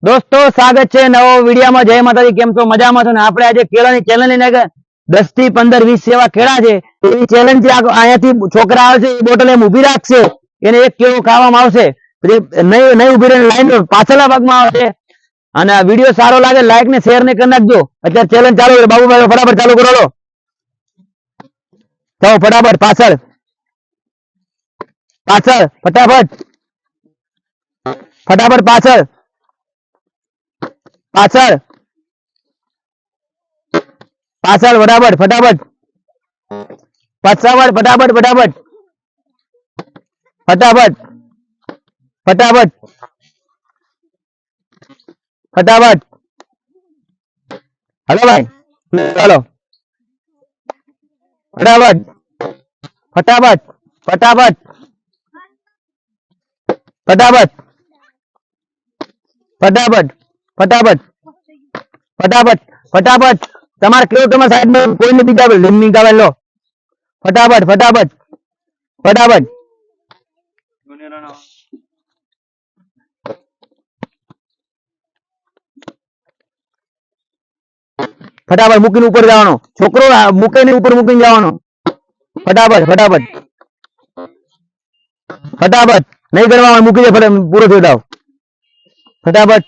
દોસ્તો સ્વાગત છે નવો વિડીયોમાં। જય માતાજી, કેમ છો? મજામાં છો ને? આપણે આજે કેળાની ચેલેન્જ લઈને 10 થી 15 20 એવા કેળા છે એવી ચેલેન્જ છે। અહીંયાથી છોકરા આવશે, એ બોટલ એમ ઊભી રાખશે, એને એક કેળું ખાવામાં આવશે, નહીં નહીં ઊભી રહીને લાઈન પાછળના ભાગમાં આવશે। અને આ વિડીયો સારો લાગે લાઈક ને શેર ને કરી નાખજો। અત્યારે ચેલેન્જ ચાલુ છે, બાબુભાઈ ફટાફટ ચાલુ કરો। લો જાઓ ફટાફટ, પાછળ પાછળ ફટાફટ ફટાફટ પાછળ પાછળ પાછળ ફટાફટ ફટાફટ પાછળ ફટાફટ ફટાફટ ફટાફટ ફટાફટ ફટાફટ। હલો ભાઈ, ચાલો ફટાફટ ફટાફટ ફટાફટ ફટાફટ ફટાફટ ફટાફટ ફટાફટ ફટાફટ। તમારે કેવું તમારા સાઈડમાં કોઈને બીજા લીમની ગાવે લો ફટાફટ ફટાફટ ફટાફટ ફટાફટ મૂકીને ઉપર જવાનો છોકરો, મૂકીને ઉપર મૂકીને જવાનો ફટાફટ ફટાફટ ફટાફટ। નહીં કરવા મૂકી દે, પૂરો થઈ જાવ ફટાફટ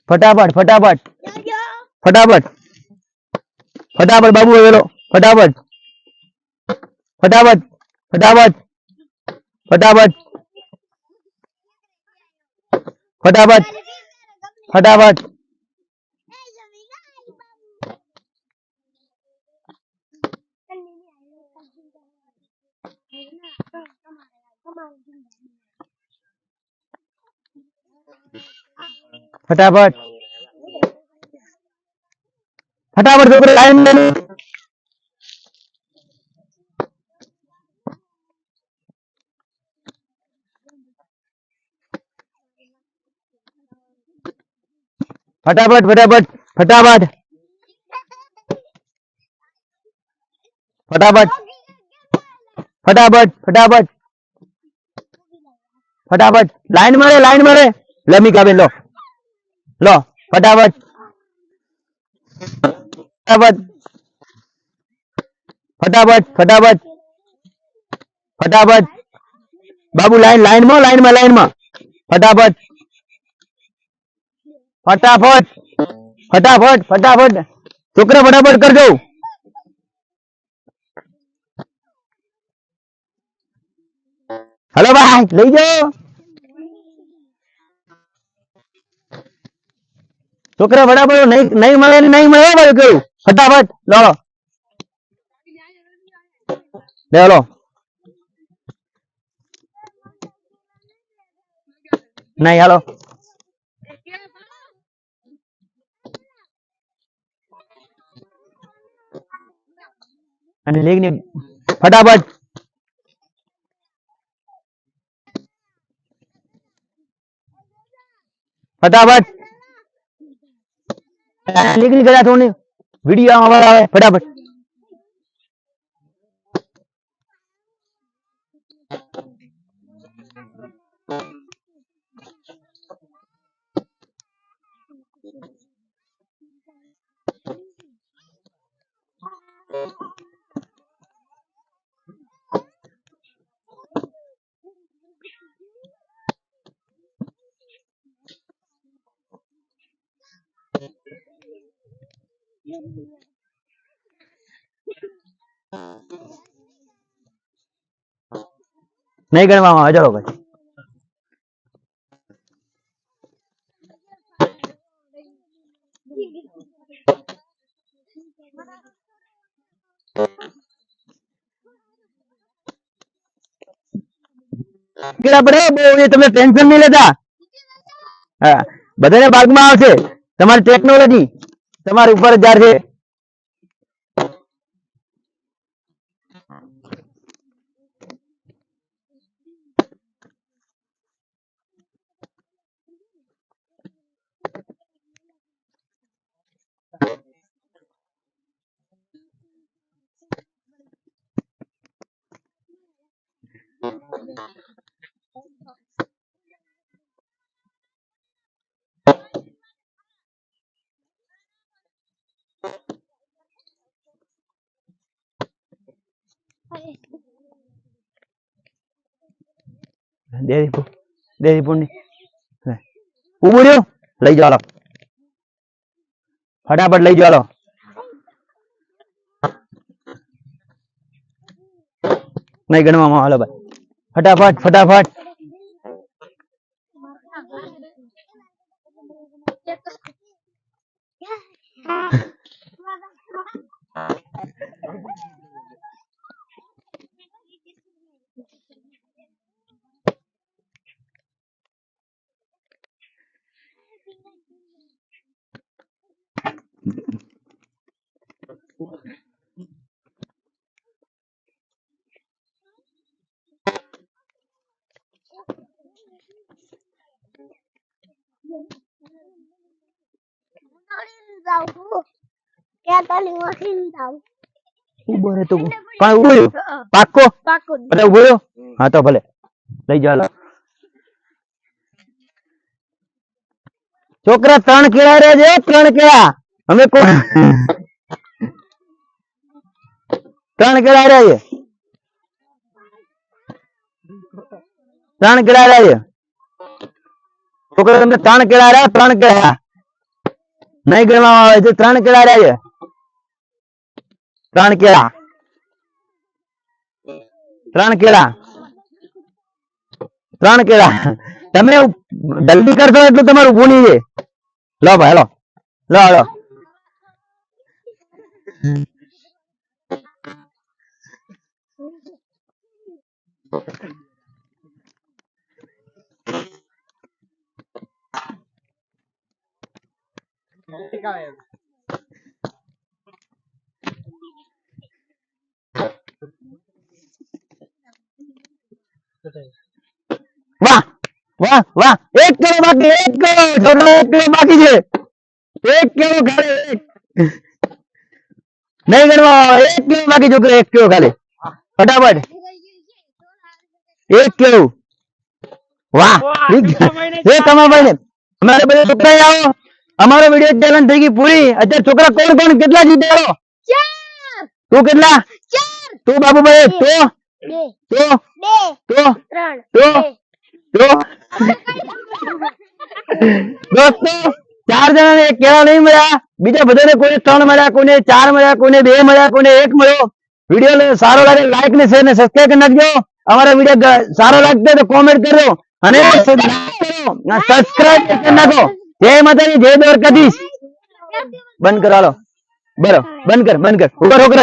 ફટાફટ ફટાફટ ફટાફટ ફટાફટ। બાબુ વેલો ફટાફટ ફટાફટ ફટાફટ ફટાફટ ફટાફટ ફટાફટ ફટાફટ ફટાફટ છોકરો લાઈન ફટાફટ ફટાફટ ફટાફટ ફટાફટ ફટાફટ ફટાફટ ફટાફટ। લાઈન મારે લમી કાબે લો લો ફટાફટ ફટાફટ ફટાફટ ફટાફટ ફટાફટ। બાબુ લાઈનમાં ફટાફટ ફટાફટ ફટાફટ ફટાફટ છોકરા ફટાફટ કરજો। હલો ભાઈ, લઈ જાઓ છોકરા ફટાફટ। નહીં મળે નહીં મળે ભાઈ, કેવું ફટાફટ લો લે લો નહીં હાલો અને લેગને ફટાફટ ફટાફટ લેગની કર્યા થોડી વિડીયો અમારા આવે ફટાફટ નહીં ગણવામાં આવે। ચલો ભાઈ પડે, તમે ટેન્શન નહીં લેતા। હા, બધાને ભાગમાં આવશે। તમારી ટેકનોલોજી તમારી ઉપર જ છે। દેવીપુર ની ઉભું રહ્યું લઈ જાઓ ફટાફટ લઈ જાઓ નહીં ગણવામાં હાલો ભાઈ ફટાફટ ફટાફટ ઉભો રહે તો પણ ઉભો રહ્યો પાક્કો ભલે ઉભો રહ્યો હા તો ભલે લઈ જાઓ છોકરા 3 કેળા રે છે 3 કેળા અમે કોણ 3 કેળા રે છે 3 કેળા રે છે છોકરા તમને 3 કેળા રે 3 કેળા નહીં ગણવામાં આવે છે 3 કેળા રે છે 3 કેળા 3 કેળા 3 કેળા તમે જલ્દી કરશો એટલું તમારું ભૂલી છે લો ભાઈ લો લો લો વાહ વાહ વાહ 1 કિલો બાકી 1 કિલો છોકરો 1 કિલો બાકી છે 1 કિલો ખાલી નહીં ગણવા 1 કિલો બાકી છોકરો 1 કિલો ખાલી ફટાફટ 1 કિલો વાહ એ તમારા ભાઈ ને અમારે બધા છોકરા આવો અમારો વિડીયો ચેલેન્જ થઈ ગઈ પૂરી અત્યારે છોકરા કોણ કોણ કેટલા જીતે આવો તું કેટલા તું બાબુભાઈ તો દોસ્તો 4 જણાને કેળા નહીં મળ્યા બીજા બધાને કોઈને 3 મળ્યા કોઈને 4 મળ્યા કોઈને 2 મળ્યા કોઈને 1 મળ્યો વિડીયો સારો લાગે લાઈક ને શેર ને સબસ્ક્રાઇબ કરી નાખજો અમારા વિડીયો સારો લાગતો તો કોમેન્ટ કરો અને સબસ્ક્રાઇબ કરી નાખો જય માતાજી જય દ્વારકાધીશ બંધ કરો હાલો બરો બંધ કર ઉપર